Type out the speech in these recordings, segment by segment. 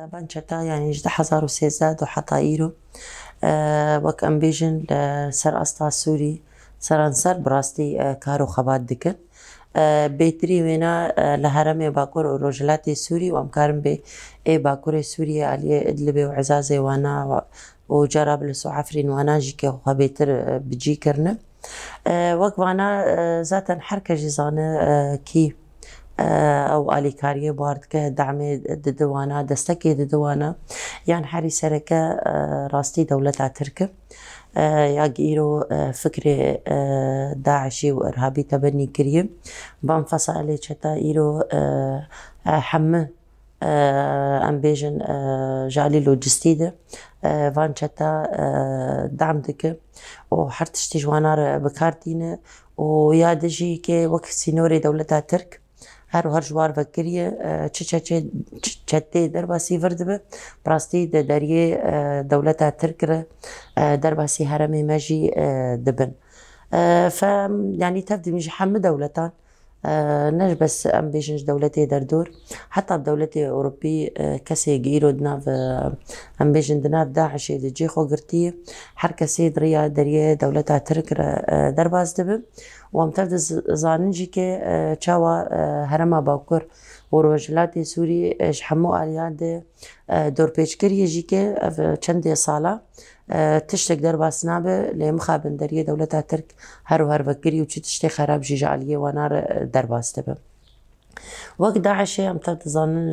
بانشتا يعني جدا حزارو سيزاد وحطايرو وەک ئەم بێژن لەسەر ئەستا سووری سەرانسەر بڕاستی کار و خەبات دکن بێتری وێنە لە هەرەمێ باکوور و ڕۆژهەڵاتی سووری و ئەمکارم بێ باکوورێ سووریە ئەلیێ ئیدلبێ و عێزازێ وانە و جارابلس و عەفرین واناژی کە خوا بێتر بجیکردنە وەک وانە زاتەن هەر کەژی زانە کی ئەو ئالیکاریە بواردکە دامێ ددوانە دەستەکێ ددوانە یان هەری سەرەکە ڕاستی دەوڵەتا ترکە یاک ئیرۆ فکرێ داعشی و ئەرهابی تەبەنی کریە بەم فەسالێ چەتە ئیرۆ هەمە ئەم بێژن ژالی لۆجستیدە وان چەتە دام دکە و هەر تشتی جوانارە بەکاردینە و یادژی کێ وەک سینۆرێ دەوڵەتا ترک هەر و هەر ژوار بەکریە چەتێ دەرباسی وردبە بڕاستی دەریێ دەوڵەتا ترکرە دەرباسی هەرەمێ مەژی دبن ینی تەفدمیژ هەمە دەوڵەتان نەش بەس ئەم بێژنج دەوڵەتێ دەردۆر حتا دەوڵەتی ئەوروپی کەسێک ئیرۆ دناو ئەم بێژن دناو داعشێ دجێ خۆگرتیە هەر کەسێ دریا دەریێ دەوڵەتا ترکرە دەرباز دەبن و ئەم تەف زاننجی کە چاوە هەرەما باکوور و ڕۆژهەڵاتی سووری هەموو ئالیان دۆرپێچکەریەژی کە چەندێ ساڵە تشتێک دەرباس نابێ لێ مخابن دەریێ دەوڵەتا ترک هەر و هەر بەکری و چی تشتێک خەراب ژیژە ئالیە وانارە دەرباس دەبن وەک داعشێ ئەم تەف دەزانن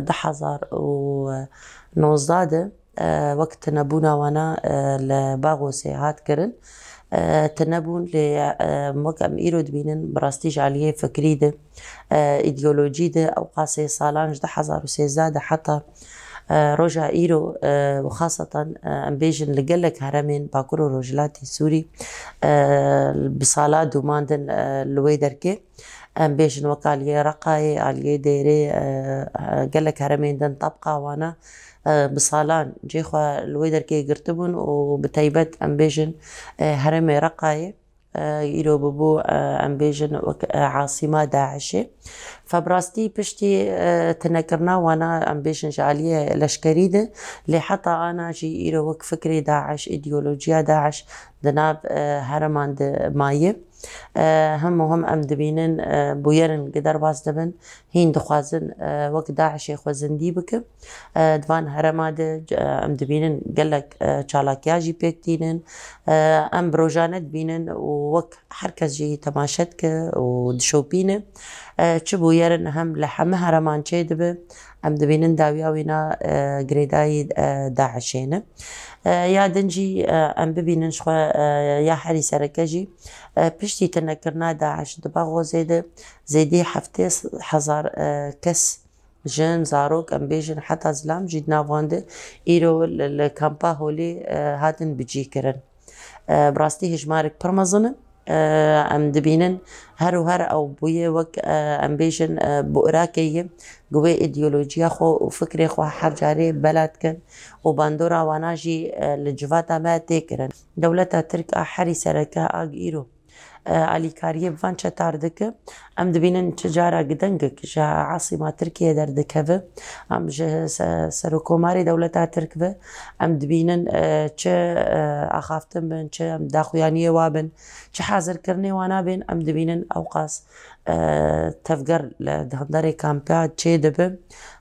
2019 وەک تەنەبوونا وانە لە باغۆسێ هاتکردن تنەبوون لێ وەک ئەم ئیرۆ دبینن بڕاستی ژالیە فکریدە ئیدیۆلۆجیدە ئەو قاسێ ساڵان 2013 حتا ڕۆژا ئیرۆ وخاستان ئەم بێژن لەگەلێک هەرەمێن باکوور و ڕۆژهەڵاتی سووری بساڵا دووماندن لەوەی دەرکێ ئەم بێژن وەک ئالیێ ڕەقایێ ئالیێ دێرێ گەلێک هەرەمێندن تەبقاوانە بساڵان جێخوا لەوەی دەرکێ گرتبوون و بتایبەت ئەم بێژن هەرەمێ ڕەقایێ ئیرۆ ببوو ئەم بێژن وەک عاسیما داعشێ فبڕاستی پشتی تنەکردنا وانە ئەم بێژن ژالیە لەشکەریدە لێ حتا ئاناژی ئیرۆ وەک فکری داعش ئیدیۆلۆجیا داعش دناب هەرەمان مایە هەموو هەم ئەم دبینن بویەرن دەرباز دەبن هین دخوازن وەک داعشێ خۆزندی بکە دوان هەرەمادە ئەم دبینن گەلک چالاکیاژی پێکتینن ئەم برۆژانە دبینن و وەک هەر کەسژی تەماشەت کە و دشۆپینە چ بویەرن هەم لە هەمە هەرەمان چێ دەبێ ئەم دەبینن داویاوینا گرێدایی داعشێنە یا دنجی ئەم ببینن یا هەری سەرەکەژی پشتی تەنەکردنا داعش دبا غۆزێدە زێدی 7,000 کەس ژن زارۆک ئەم بێژن حتا زلام ژید ناوەندە ئیرۆ لە کەمپا هۆلێ هاتن بجیکردن بڕاستی هێژمارێک پڕ مەزنە ئەم دبینن هەر و هەر ئەو بوویە وەک ئەم بێژن بۆ عراکەیە گوێ ئیدیۆلۆجیا خۆ و فکرێ خوا هەرجارێ بەلاتکەن و باندۆرا واناژی لە جڤاتا مە تێکردن دەوڵەتا ترک هەری سەرەکە ئاگ ئیرۆ ئالیکاریە بڤان چەتار دکە ئەم دبینن چ جارە گدەنگێک ژە عاسیما ترکیە دەردەکەوە ئەم سەر و کۆماری دەوڵەتا ترکە ئەم دبینن چ ئاخافتن بن چ ئەم داخوایانیە وابن چ حازرکردنێ وانابێن ئەم دبینن ئەو قاس تەفگەر لە هەندەرێ کامپیا چێ دەبن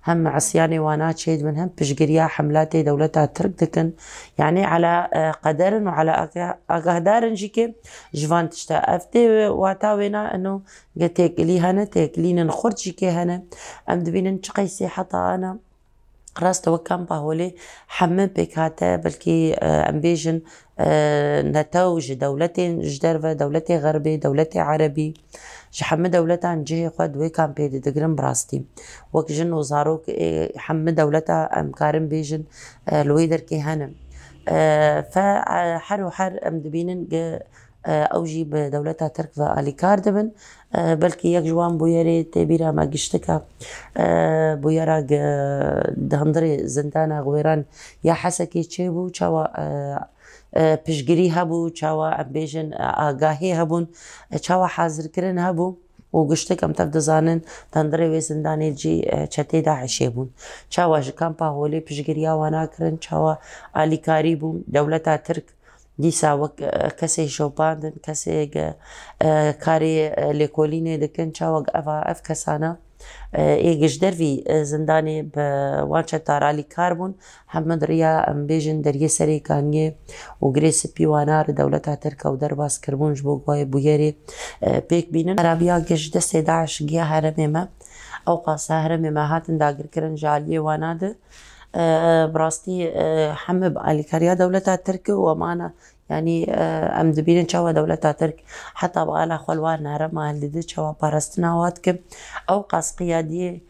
هەم عسیانی وانا چێ دبن هەم پشگیریا حملاتی دەوڵەتا ترک دکن یعنی على قدرن و على ئاگاهدارنجی کە ژوان تشتا ئەفتێ واتا وێنا ئەنۆ تێکلی هەنە تێکلینن خورجی کێ هەنە ئەم دبینن چ قەیسێ حتا ئەنە ڕاستەوە کەمپا هۆلێ هەمە پێکهاتە بەلکی ئەم بێژن نەتەو ژ دەوڵەتێن ژ دەرڤە دەوڵەتێ غەربێ دەوڵەتێ عەرەبی ji hemû dewletan cihê xwe di wê kampê de digirin bi rastî wek jin û zarok hemû dewleta em karin bêjin li wê derkê hene fe her û her em dibînin ew jî bi dewleta Tirk ve alîkar dibin belkî yek ji wan bûyerê tê bîra me giştika bûyera di hundirê zindana Xwêran ya hesekê çêbû çawa piştgirî hebû çawa em bêjin agahî hebûn çawa hazirkirin hebû وقشتك أم تفدزانن تندري وي زنداني جي چتي داعشي بون چاوا جكامبا هولي بجگريا وانا كرن چاوا آلي كاري بون دولتا ترك دیسا وەک کەسێک شەوپاندن کەسێک کاری لێکۆلینێ دەکەن چاوەک ئەف کەسانە ئێگەش دەروی زندانێ بە وانچە تارالی کار بوون هەمە دڕیا ئەم بێژن دەریە سەرێکانیێ و گرێ سپی وانار دەولەتا ترکە و دەرباسکردبوونش بۆ گوایە بویێرێ پێک بینن عرابیا گەشت دەستێ داعش گیا هەرەمێمە ئەو قاسا هەرەمێمە هاتن داگرکردن جالیێ وانادە براستي حمب الكاريا دولتها ترك ومعنا يعني ام دبيرن شوا دولتها ترك حتى بقى خلوان نهر ما هلدي شوا باراستنا واتك او قاس قيادي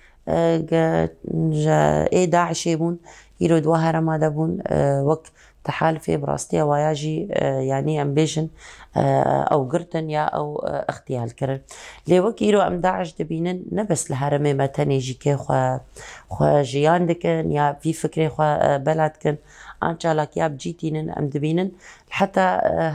اي داعش يبون يرد وهر ما دبون وك تحالفي براستي وياجي يعني امبيشن او قرتن يا او اغتيال كرن لي وكيرو ام داعش دبينن نبس الهرمي ما تنيجي كي خو جيان دكن يا في فكري خو بلد كن انشالك يا بجيتينن ام دبينن حتى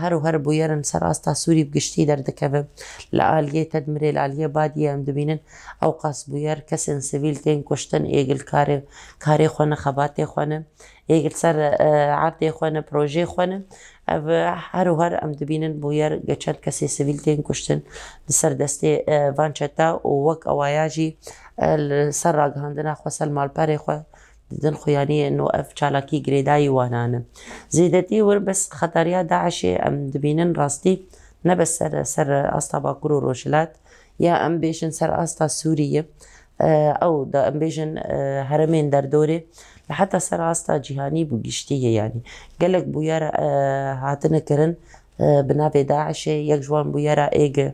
هر بويرن سراستا سوري بقشتي دردكب لآلية تدمري لآلية بادية ام دبينن او قاس بوير كسن سيفيلتين كشتن ايقل كاري خونا خباتي خونا ايقل سر عبدي خونا بروجي خونا هر ام دبينن بوير گچند کسی سیویلتین کشتن سر دسته وانچتا و وک اوایاجی سر راگهاندنا خو سلمال پاره خو دن خویانی انه اف چالاکی گریدای وانانه زیدتی ور بس خطریا داعش ام دبينن راستي نبس سر استا باكرو روشلات يا ام بيشن سر استا سورية او دا ام بيشن هرمين در دوره لحتى سر استا جهاني بوگشتيه يعني قالك بوير هاتنا كرن بنافي داعش يك جوان بويرا ايج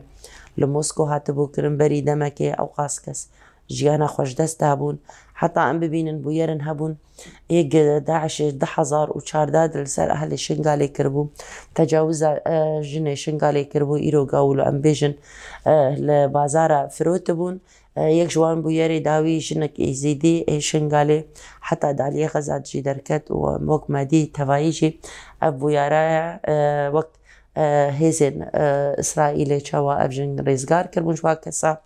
لموسكو هاتبو كرن بري دمكي او قاسكس جيانا خوش دست هبون حتى ام ببينن بويرن هبون ايج داعش 10,000 و 4 لسر اهل شنغالي كربو تجاوز جني شنغالي كربو ايرو قاولو ام بيجن لبازارا فروتبون يك جوان بويري داوي جنك يزيدي اي شنغالي حتى دالية غزات جي دركت ووك مادي تفايجي ابويارا وقت هيزن اسرائيلي چاوا افجن ريزگار كربون جوا كسا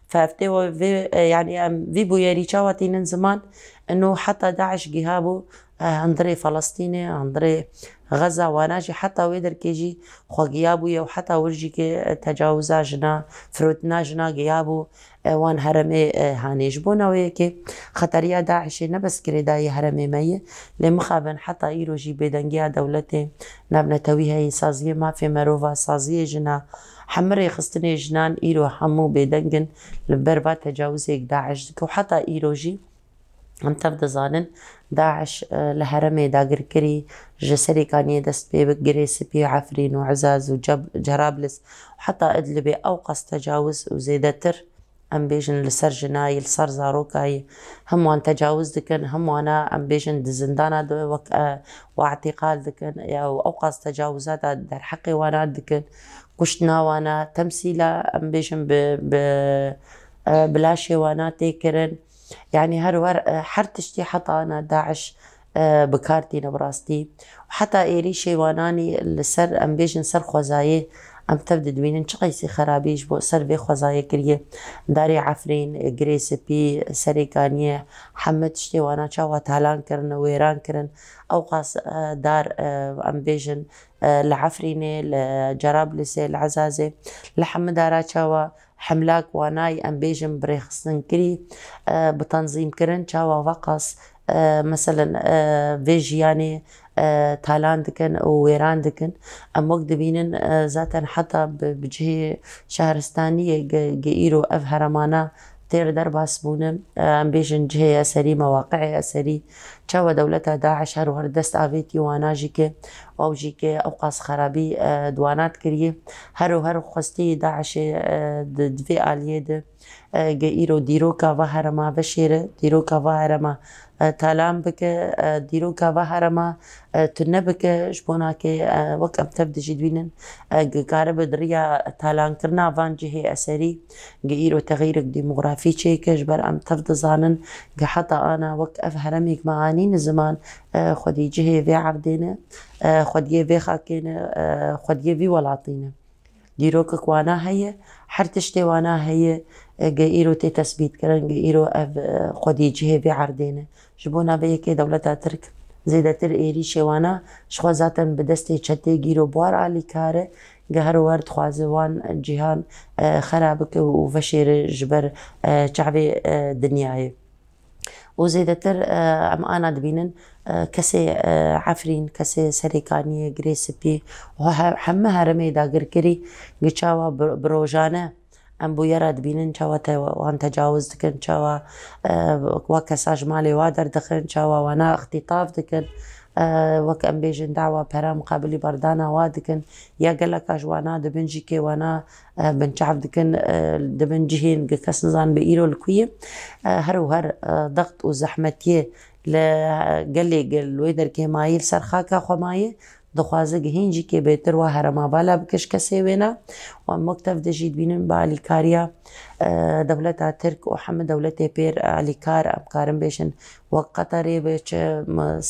فافتي يعني في بويري چاوا تينن زمان انه حتى داعش جهابو اندري فلسطيني اندري غزة وناجي حتى ويدر كيجي خو جيابو يو حتى ورجي كي تجاوزا جنا فروتنا جنا جيابو وان هرمي هانيج بونا ويكي خطريا داعش نبس كريداي هرمي مي لمخابن حتى ايروجي بدنجيا دولتي نبنا تويها سازيه ما في مروفا سازيه جنا حمري خستني جنان ايرو حمو بدنجن لبربا تجاوزيك داعش وحتى ايروجي ام تبدا زانن داعش لهرمي داقر كري جسري كان دست بيبك جريس بي عفرين وعزاز وجرابلس وحتى ادلبي اوقص تجاوز وزيدتر ام بيجن لسر جناي لسر زاروكاي هم وان تجاوز دكن هم وانا ام بيجن دزندانا واعتقال دكن او اوقص تجاوزات در حقي وانا دكن كشتنا وانا تمثيلا ام بيجن بلاشي وانا تيكرن يعني هر تشتي حتى أنا داعش بكارتي نبراستي وحتى إيري شيواناني السر أم بيجن سر خوزاية أم تبدأ دوينن شقيسي خرابيش بو سر بي خوزاية كريه داري عفرين جريس بي سريكانية حمد شتي وانا شاوا تالان كرن ويران كرن أوقاس دار أم بيجن لعفريني لجرابلسي العزازة لحمد دارا شاوا حملاك واناي ام بيجن بريخصن كري بتنظيم كرن شاوا وقص مثلا فيجياني تالان دكن وويران دكن ام وقت بينن ذاتا حتى بجهة شهرستانية جئيرو اف هرمانا تير درباس بونم ام بيجن جهة اسري مواقع اسري شاوا دولتها داعش هر دست آويتي وانا جيكي او جيكي اوقاس خرابي دوانات كريه هر خستي داعش دفي آلية ده جئيرو ديروكا وهرما بشيره ديروكا وهرما تالام بك ديروكا وهرما تنبك جبوناك وقت ام تبدي جدوينن قارب دريا تالان كرنا فان جهة اسري جئيرو تغيير ديموغرافي شيك جبر ام تفض زانن حتى انا وقت افهرميك معانين زمان خدي جهة في عبدنا خدي في خاكينا خدي في ولعطينا دیرۆکک وانا هەیە هەر تشتێ وانا هەیە گە ئیرۆ تێ تەسبیت کردن گە ئیرۆ خودی جهێبێ عردێنە ji bo navê yekê dewleta Tirk zêdetir êrî şêwana ji xwe zaten bi destê çetê gîrobar alîkar e ge her wer dixwaze wan cîhan xera bike û veşêre ji ber çavê dinyayê û zêdetir em ana dibînin kesê Efrîn kesê serêkaniyê girê spî heme herêmê dagirkirî gi çawa bi rojane em bûyera dibînin çawa wan tecawuz dikin çawa wek kesa ji malê wa derdixin çawa wana ixtîtaf dikin wek em bêjin dawa pera muqabilî berdana wa dikin ya geleka ji wana dibin jî kê wana binçav dikin dibin cihên gi kes nizan bi îro li ku ye her û her dext û zehmetiyê li gelê li wê derkê mayî li ser xaka xwe maye dixwaze gihîncî kê bêtir wa heremabala bikиш kesê wêne wan wektev de jî dibînin bi alîkariya dewleta Tirk û hemû dewletê pêr alîkar em karin bêjin wek Qeterê bi çi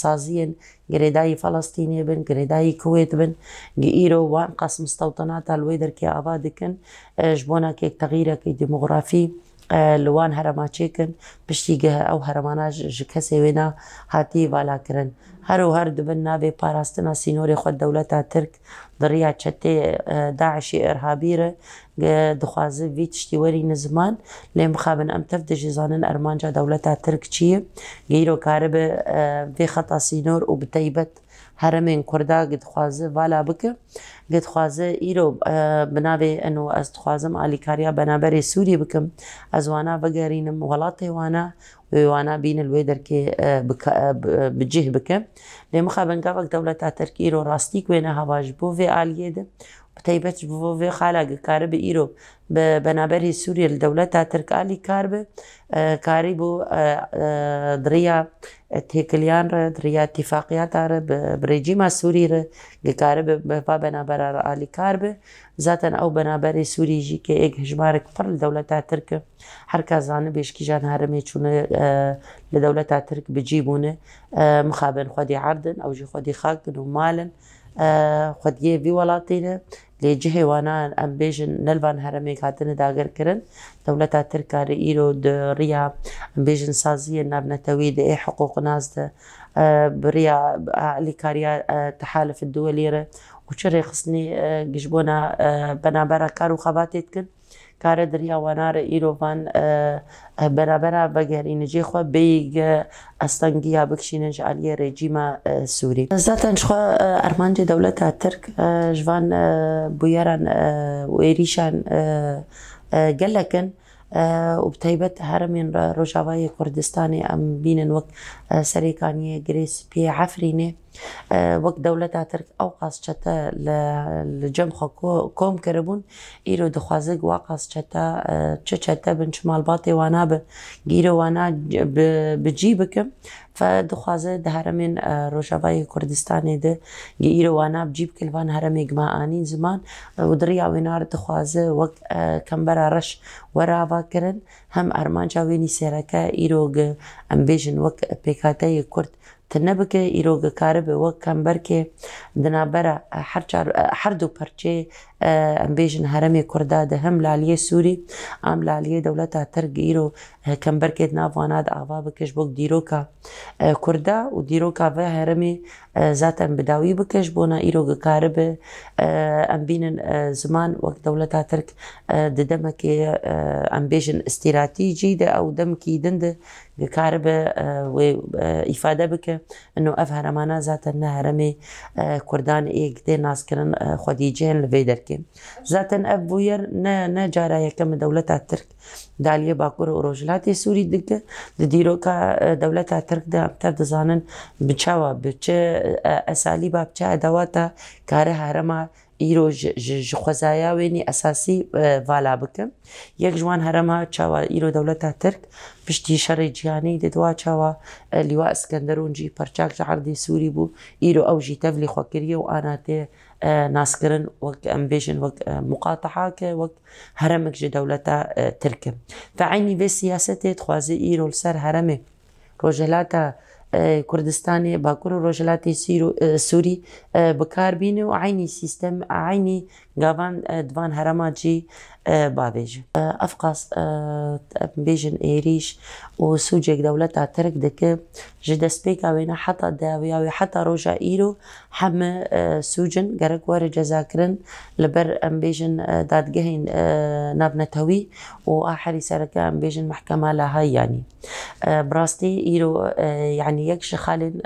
saziyên girêdayî Felestînê bin girêdayî Kuwêt bin gi îro wan qas mistewtenata li wê derkê ava dikin ji bo nekek teغîrekî demografî li wan herema çêkin piştî ge ew heremana ji kesê wêne hatî valakirin her û her dibin navê parastina sînorê xwe dewleta Tirk di rêya çetê Daişê irhabî re dixwaze vî tiştî werîne ziman lê mixabin em tev de jî zanin ermanca dewleta Tirk çi ye îro karibe vê xeta sînor û bi taybet heremên Kurda dixwaze vala bike dixwaze îro bi navê eno ez dixwazim alîkariya benaberê Sûrî bikim ez wana vegerînim welatê wana wê wana bînin wê derkê bi cih bike lê mixabin gavek dewleta Tirk îro rastîk wêne heva ji bo vê aliyê de bi taybet ji bo vê xala karibe îro bi benaberê Sûriyê li dewleta Tirk alîkar be karî bû di rêya têkiliyan re di rêya îtîfaqiyata re bi rejîma Sûrî re dikaribe va benabera re alîkar be zaten ew benaberê Sûrî jî kê êk hejmarek pir li dewleta Tirk e her kes zanî bêşkîjan herêmê çûne li dewleta Tirk bi cî bûne mixabin xwedî erdin ew jî xwedî xakin û malin xwediyê vî welatê de lê cihê wana em bêjin nelvan herêmê hatine dagirkirin dewleta Tirk karî îro di rêya em bêjin saziyên navnetewî di ê hiqûqnas de bi rêya alîkariya Tehaluf Duwelî re û çi rêxistinê ji bona benabera kar û xebatê dikin kare di rêya wana re îro van benabera vegerînecê xwe bêyî estengiya bikişînin ji aliyê rejîma Sûrî zaten ji xwe ermancê dewleta Tirk ji van bûyeran û êrîşan gelekin û bi taybet heremên Rojavayê Kurdistanê em bînin wek serêkaniyê girê spî Efrînê wek dewleta Tirk ew qas çete li cem xwe kom kiribûn îro dixwaze wa qas çete çi çete bin çi malbatê wana bi îro wana bi cî bikim dixwaze di heremên Rojavayê Kurdistanê de îro wana bi cî bike li van heremê gima anîn ziman û di rêya wêne re dixwaze wek kembera reş were ava kirin hem ermanca wênî sêreke îro em bêjin wek PKK'yê Kurd nebike îro karibe wek kemberkê di navbera her du perçê em bêjin heremê Kurda de hem li aliyê Sûrî am li aliyê dewleta Tirk îro kemberkê di nav wana de ava bike ji bo dîroka Kurda û dîroka ve heremê zaten bi dawî bike ji bona îro karibe em bînin ziman wek dewleta Tirk di demekê em bêjin îstîratîcî de ew demekî din de karibe wê îfade bike eno ev heremana zaten ne heremê Kurdan êk dê naskirin xwedîciyên li vê derkê zaten ev bûyer ne cara yekem dewleta Tirk di aliyê Bakur û Rojhilatê Sûrî dike di dîroka dewleta Tirk de em tev dizanin bi çawa bi çi esalîba bi çi edewata kare herema îro ji xwezaya wênî esasî vala bike yek ji wan herema çawa îro dewleta Tirk piştî şerê cihanî de dwa çawa Lîwa İskenderûn jî perçak ji erdê Sûrî bû îro ew jî tevlî xwe kiriye û ana tê naskirin wek em bêjin wek muqatehake wek heremek ji dewleta Tirk e. Veaynî vê siyasetê dixwaze îro li ser heremê Rojhilata كردستاني باكور روجلاتي سوري بكاربين وعيني سيستم عيني قابان دوان هرماجي بابيج أفقاس بيجن إيريش وسوجك دولتها ترك دك جدا سبيكا وينا حتى داويا حتى روجا إيرو حم سوجن قرق وار جزاكرن لبر أم بيجن داد جهين نابنتهوي وآخر سركة أم بيجن محكمة لها يعني براستي إيرو يعني يكش خالد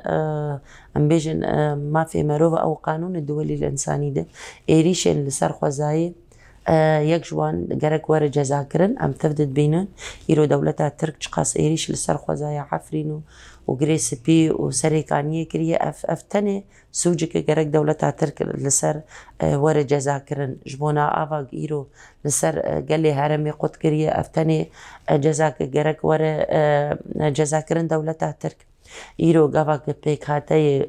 أم بيجن ما في مروفة أو قانون الدولي الإنساني ده إيريشن لسر خوزاي يك جوان قرق وار جزاكرن أم تفدد بينن إيرو دولتها ترك قاس إيريش لسر خوزاي عفرينو وغريس بي وسريكانية كريه أفتني سوجك قرق دولتها ترك لسر وار جزاكرن جبونا آفاق إيرو لسر قالي هرمي قد كريه أفتني جزاك قرق وار جزاكرن دولتها ترك إيرو قافاق بيك هاتي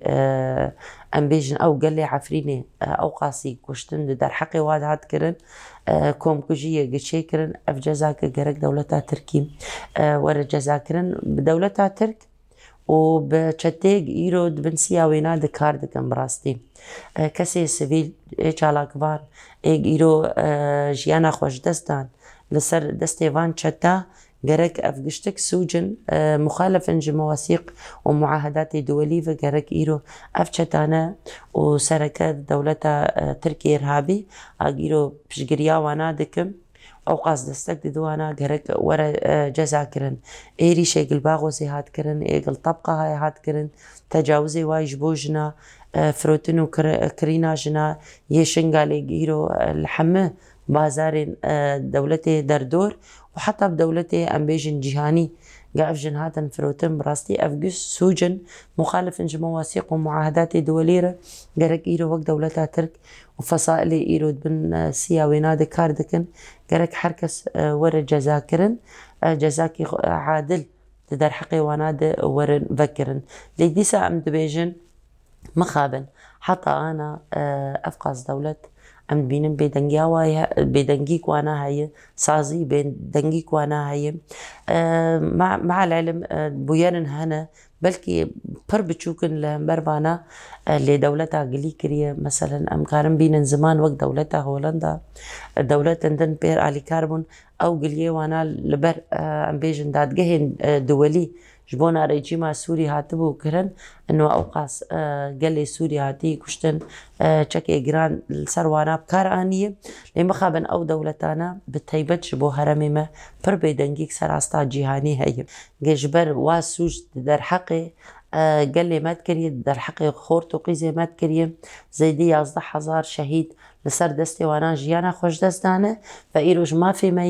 أمبيجن أو قالي عفريني أو قاسي كشتن در حقي وادعات كرن كوم كجية قشي كرن أف جزاك قرق دولتها تركي ور جزاكرن بدولتها ترك وبشتيق إيرو دبنسيا وينا دكار دكم براستي كسي سيفيل إيش علاقبان إيرو جيانا خوش دستان لسر دستي فان شتا قرق أفقشتك سوجن مخالف انج مواثيق ومعاهدات دولية قرق إيرو أفشتانا وسركة دولة تركيا إرهابي إيرو بشقريا وانا دكم أو قاس دستك دوانا قرق ورا جزاكرن إيري شيقل باغوزي هات كرن إيقل طبقة هاي هات كرن تجاوزي وايج بوجنا فروتنو كرينا جنا يشنقالي إيرو الحمه بازارين دولتي دردور وحتى بدولتي أمبيجن جهاني قاف جنهاتن فروتن براستي أفقس سوجن مخالف انج مواثيق ومعاهدات دوليرة قرق إيرو وقت دولتها ترك وفصائل إيرو بن سياوينا دكار دكن قرق حركس ور جزاكرن جزاكي عادل تدار حقي واناد ورن فكرن ليديسا أم دبيجن مخابن حتى أنا أفقاس دولة أم بينم بيدنجيا ويا بيدنجيك وانا هاي سازي بيدنجيك وانا هاي مع العلم بويرن هنا بلكي بر بتشوكن لمربانا لدولتها قلي كريه مثلا أم كارم بينن زمان وقت دولتها هولندا دولة دن بير علي كاربون أو قليه وانا لبر أم بيجن داد جهن دولي جبونا ريجيما سوري هاتبو كرن انه اوقاس قال سوري هاتي كشتن تشكي جران السروانا بكار انيه لما خابن او دولتانا بتيبتش بو هرمي ما بر بيدنجيك سراستا جيهاني هي جبر واسوج در حقي قال لي ما تكري در حقي خورتو قيزي ما تكري زيدي 11,000 شهيد لسر دستي وانا جيانا خوش دستانه فإيروج ما في ما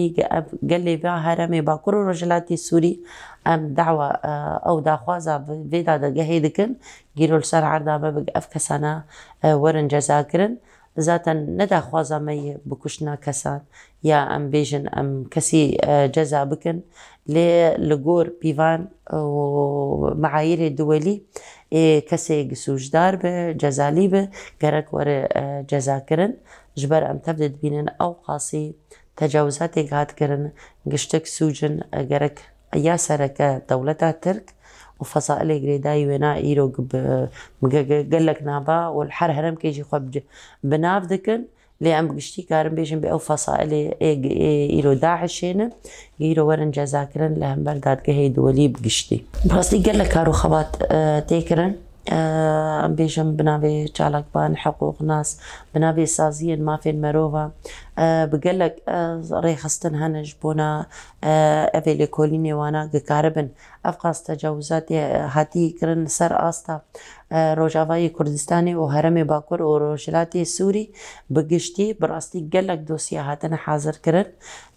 قال لي بها هرمي باكر رجلاتي سوري ام دعوة او داخوازا فيدا دقهي دكن جيرو لسر عرضا ما بقى افكسانا ورن جزاكرن ذاتا ندا خوازا مي بكشنا كسان يا ام بيجن ام كسي جزا بكن لغور بيفان ومعايير الدولي كسي سوجدار به جزالي به قرق ور جزاكرن جبر ام تبدد بينن او قاسي تجاوزاتي قاد كرن قشتك سوجن قرق يا سركة دولتها ترك وفصائل قريداي وينا إيرو قلك نابا والحر هرم كيجي خب بناف دكن لي أم بقشتي كارم بيجن بأو فصائل إيرو داعشين إيرو ورن جزاكرن لهم برداد كهي دولي بقشتي براسي قلك كارو خبات تيكرن أم بيجن بنابي جالك بان حقوق ناس بنابي سازين ما في المروفة بقلك ريخستن هنج بونا أفيلي كوليني وانا قاربن أفقاس تجاوزات هاتي كرن سر آستا روجافاي كردستاني وهرمي باكور وروجلاتي سوري بقشتي براستي قلك دوسيا هاتنا حاضر كرن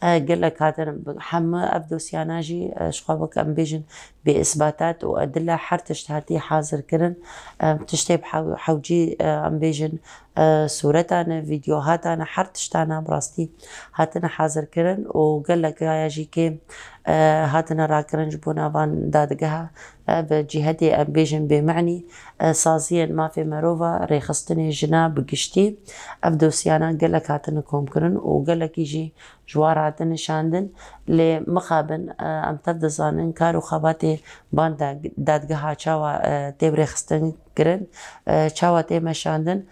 قلك هاتنا حما أف دوسيا ناجي شخوابك أم بيجن بإثباتات وأدلة حرتشت هاتي حاضر كرن تشتي حوجي أم بيجن صورتنا فيديوهاتنا حرتشتانا براستي هاتنا حاضر كرن وقال لك يا جي كي هاتنا راكرنج بونا فان دادقها بجهتي ام بيجن بمعني سازيا ما في مروفا ريخستني جنا بقشتي افدوسيانا قالك هاتنا كومكرن وقالك يجي جوار هاتنا شاندن لمخابن ام تفدزانن كارو خباتي بان دادقها چاوا تبري خستن كرن چاوا تيما شاندن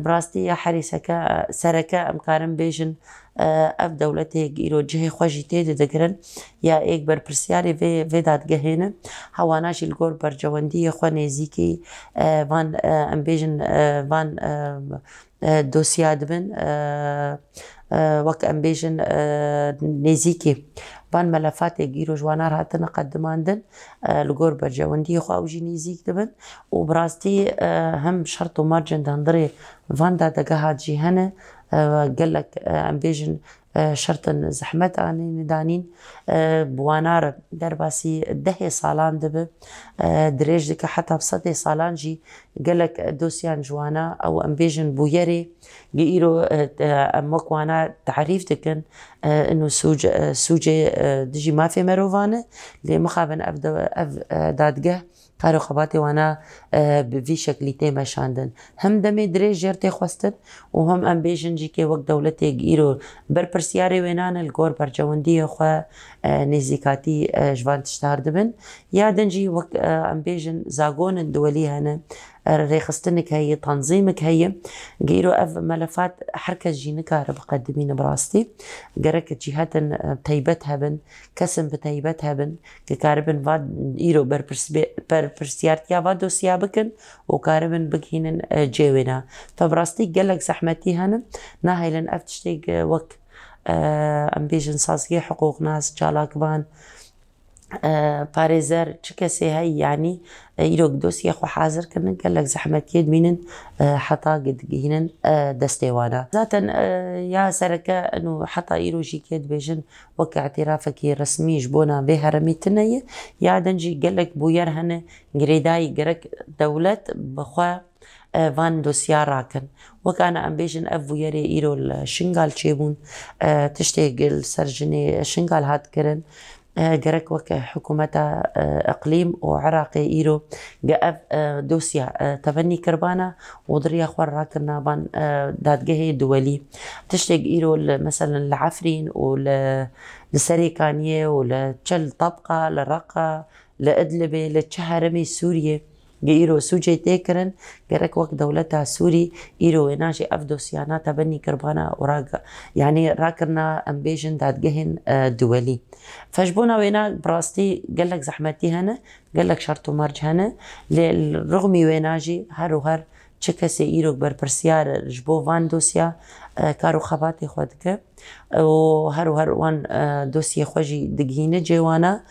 براستي يا حريسكا سركا ام كارن بيجن اف دولتي ايرو جهي خوشي تيدي دقرن يا ايك برپرسياري في دادقهينه هواناشي الگور برجواندي خو نزيكي وان ام بيجن وان دوسيا دبن وك ام بيجن نزيكي وان ملفات جيرو جوانار هاتنا قدماندن الگور برجواندي خو اوجي نزيك دبن وبراستي هم شرط ومارجن دندري وان دادقهات جيهنه قالك ام بيجن شرطن زحمت اني ندانين بوانار درباسي دهي صالان دبه دريج دك حتى بصدي صالان جي قالك دوسيان جوانا او ام بيجن بويري جيرو امك وانا تعريف دكن انه سوجي دجي ما في مروفانه لمخابن اف دادقه كارو خباتي وانا بفي شكليتي مشاندن هم دمي دريج جرتي خوستن وهم ام بيجن جي كي وقت دولتي جيرو برپرسياري وينان الگور برجواندي خو نزيكاتي جوان تشتار دبن يا دنجي وقت ام بيجن زاغون الدولي هنا ريخستنك هي تنظيمك هي جيرو اف ملفات حركة جينكا بقدمين براستي قرك جهات بتيبتها بن كسم بتيبتها بن كاربن فاد ايرو برپرسيارتيا فادو سيابكن وكاربن بكينن جيونا فبراستي قالك زحمتي هنا ناهيلن افتشتيق وك ام بيجن ساسكي حقوق ناس جالاكبان باريزر چكسي هاي يعني يروق دوسيا خو حاضر كرن قالك زحمت يد مينن حتى قد جهنن دستيوانا ذاتا يا سركة انه حتى يرو جي كيد بيجن وك اعترافك رسمي جبونا بهرمي تنية يا دنجي قالك بوير هنا قريداي قرك دولة بخوا فان دوسيا راكن وكان ام بيجن افو يري ايرو الشنغال تشيبون تشتيق السرجني الشنغال هاد كرن قرك وك حكومة اقليم وعراقي ايرو قاف دوسيا تبني كربانا وضريا خوار راكنا بان دادقهي دولي تشتيق ايرو مثلا العفرين لسريكانية ولتشل طبقة للرقة لإدلبة لتشهرمي سوريا ايرو سوجي تيكرن قرك وقت دولتها سوري ايرو ناجي افدو سيانا تبني كربانا وراق يعني راكرنا امبيجن داد جهن دولي فجبونا وينا براستي قالك زحمتي هنا قالك شرطو مرج هنا للرغمي ويناجي هر وهر چكسي ايرو برپرسيار جبو وان دوسيا كارو خباتي خودك وهر وان دوسيا خوجي دقينة جيوانا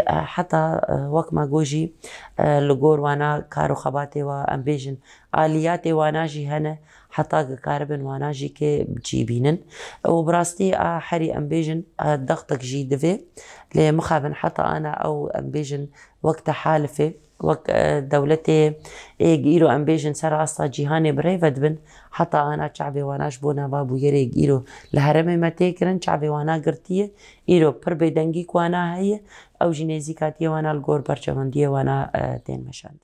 حتى وك ما جوجي لغور وانا كارو خباتي وامبيجن آلياتي وانا جي هنا حتى كاربن وانا جي كي بجيبينن وبراستي حري امبيجن ضغطك جي دفي لمخابن حتى انا او امبيجن وقت حالفه وك دولتي ايرو امبيجن سر اصلا جيهاني بريفد بن حتى انا شعبي وانا شبونا بابو يري ايرو لهرمي ما تيكرن شعبي وانا قرتيه ايرو بربي دنجيك وانا هي او جينيزيكاتي وانا الجور برشمنديه وانا تين مشاند